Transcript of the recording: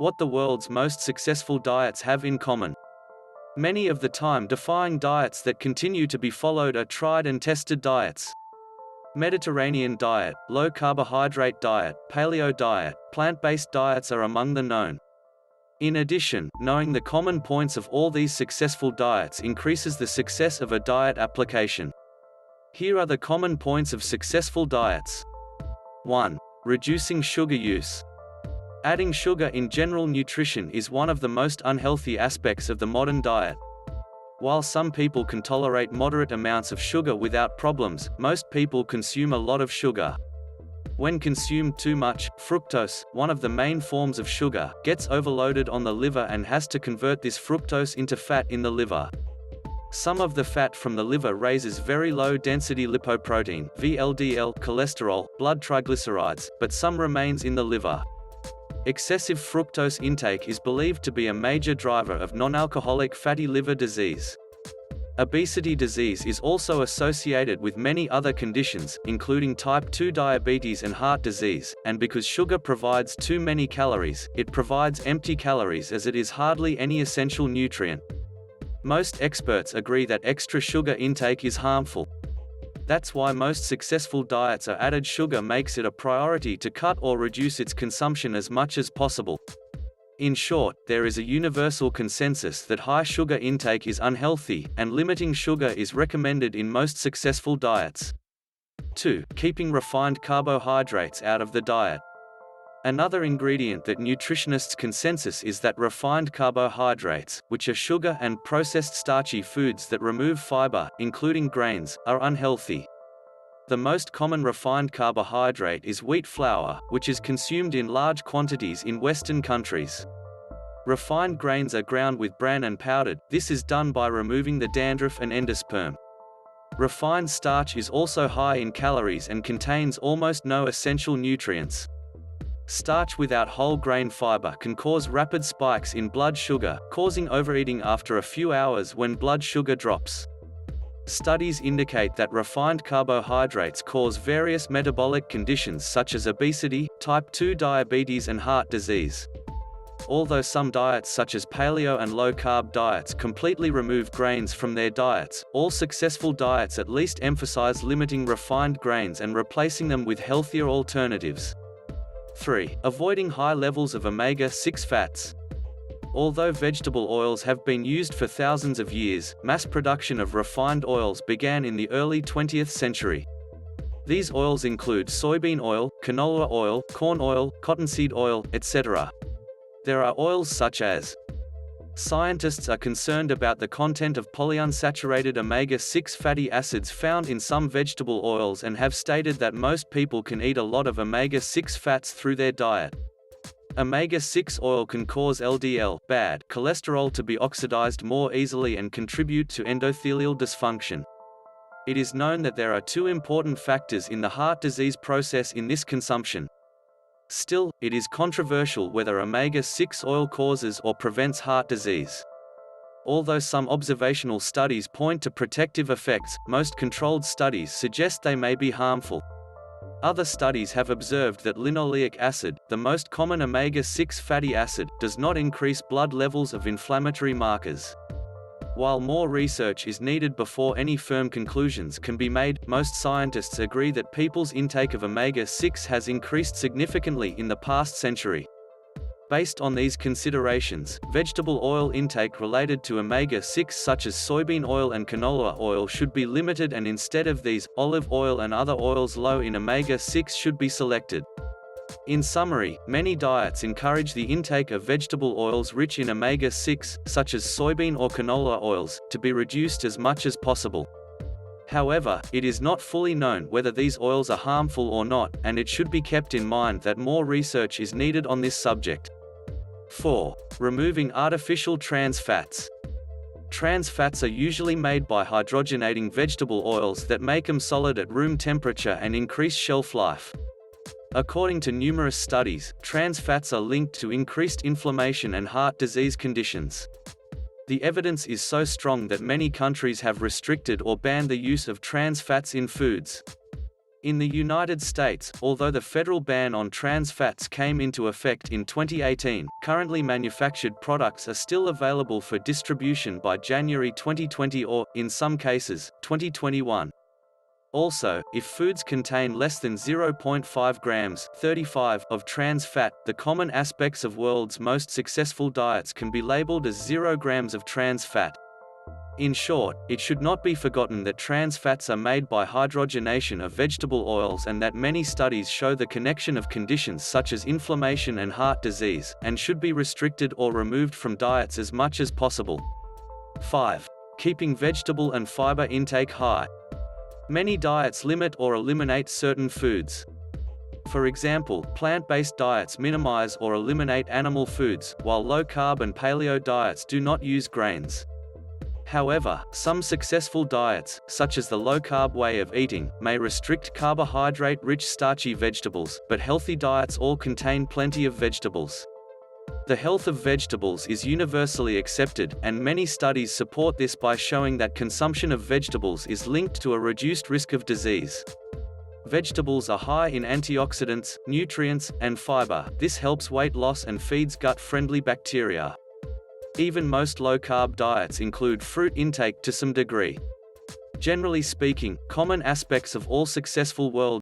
What the world's most successful diets have in common. Many of the time-defying diets that continue to be followed are tried and tested diets. Mediterranean diet, low-carbohydrate diet, paleo diet, plant-based diets are among the known. In addition, knowing the common points of all these successful diets increases the success of a diet application. Here are the common points of successful diets. 1. Reducing sugar use. Adding sugar in general nutrition is one of the most unhealthy aspects of the modern diet. While some people can tolerate moderate amounts of sugar without problems, most people consume a lot of sugar. When consumed too much, fructose, one of the main forms of sugar, gets overloaded on the liver and has to convert this fructose into fat in the liver. Some of the fat from the liver raises very low-density lipoprotein (VLDL) cholesterol, blood triglycerides, but some remains in the liver. Excessive fructose intake is believed to be a major driver of nonalcoholic fatty liver disease. Obesity disease is also associated with many other conditions, including type 2 diabetes and heart disease, and because sugar provides too many calories, it provides empty calories as it is hardly any essential nutrient. Most experts agree that extra sugar intake is harmful. That's why most successful diets are added sugar makes it a priority to cut or reduce its consumption as much as possible. In short, there is a universal consensus that high sugar intake is unhealthy, and limiting sugar is recommended in most successful diets. 2. Keeping refined carbohydrates out of the diet. Another ingredient that nutritionists' consensus is that refined carbohydrates, which are sugar and processed starchy foods that remove fiber, including grains, are unhealthy. The most common refined carbohydrate is wheat flour, which is consumed in large quantities in Western countries. Refined grains are ground with bran and powdered. This is done by removing the dandruff and endosperm. Refined starch is also high in calories and contains almost no essential nutrients. Starch without whole grain fiber can cause rapid spikes in blood sugar, causing overeating after a few hours when blood sugar drops. Studies indicate that refined carbohydrates cause various metabolic conditions such as obesity, type 2 diabetes and heart disease. Although some diets such as paleo and low-carb diets completely remove grains from their diets, all successful diets at least emphasize limiting refined grains and replacing them with healthier alternatives. 3. Avoiding high levels of omega-6 fats. Although vegetable oils have been used for thousands of years, mass production of refined oils began in the early 20th century. These oils include soybean oil, canola oil, corn oil, cottonseed oil, etc. There are oils such as. Scientists are concerned about the content of polyunsaturated omega-6 fatty acids found in some vegetable oils and have stated that most people can eat a lot of omega-6 fats through their diet. Omega-6 oil can cause LDL bad cholesterol to be oxidized more easily and contribute to endothelial dysfunction. It is known that there are two important factors in the heart disease process in this consumption. Still, it is controversial whether omega-6 oil causes or prevents heart disease. Although some observational studies point to protective effects, most controlled studies suggest they may be harmful. Other studies have observed that linoleic acid, the most common omega-6 fatty acid, does not increase blood levels of inflammatory markers. While more research is needed before any firm conclusions can be made, most scientists agree that people's intake of omega-6 has increased significantly in the past century. Based on these considerations, vegetable oil intake related to omega-6 such as soybean oil and canola oil should be limited, and instead of these, olive oil and other oils low in omega-6 should be selected. In summary, many diets encourage the intake of vegetable oils rich in omega-6, such as soybean or canola oils, to be reduced as much as possible. However, it is not fully known whether these oils are harmful or not, and it should be kept in mind that more research is needed on this subject. 4. Removing artificial trans fats. Trans fats are usually made by hydrogenating vegetable oils that make them solid at room temperature and increase shelf life. According to numerous studies, trans fats are linked to increased inflammation and heart disease conditions. The evidence is so strong that many countries have restricted or banned the use of trans fats in foods. In the United States, although the federal ban on trans fats came into effect in 2018, currently manufactured products are still available for distribution by January 2020 or, in some cases, 2021. Also, if foods contain less than 0.5 grams 35 of trans fat, the common aspects of world's most successful diets can be labeled as 0 grams of trans fat. In short, it should not be forgotten that trans fats are made by hydrogenation of vegetable oils and that many studies show the connection of conditions such as inflammation and heart disease, and should be restricted or removed from diets as much as possible. 5. Keeping vegetable and fiber intake high. Many diets limit or eliminate certain foods. For example, plant-based diets minimize or eliminate animal foods, while low-carb and paleo diets do not use grains. However, some successful diets, such as the low-carb way of eating, may restrict carbohydrate-rich starchy vegetables, but healthy diets all contain plenty of vegetables. The health of vegetables is universally accepted, and many studies support this by showing that consumption of vegetables is linked to a reduced risk of disease. Vegetables are high in antioxidants, nutrients, and fiber. This helps weight loss and feeds gut-friendly bacteria. Even most low-carb diets include fruit intake to some degree. Generally speaking, common aspects of all successful world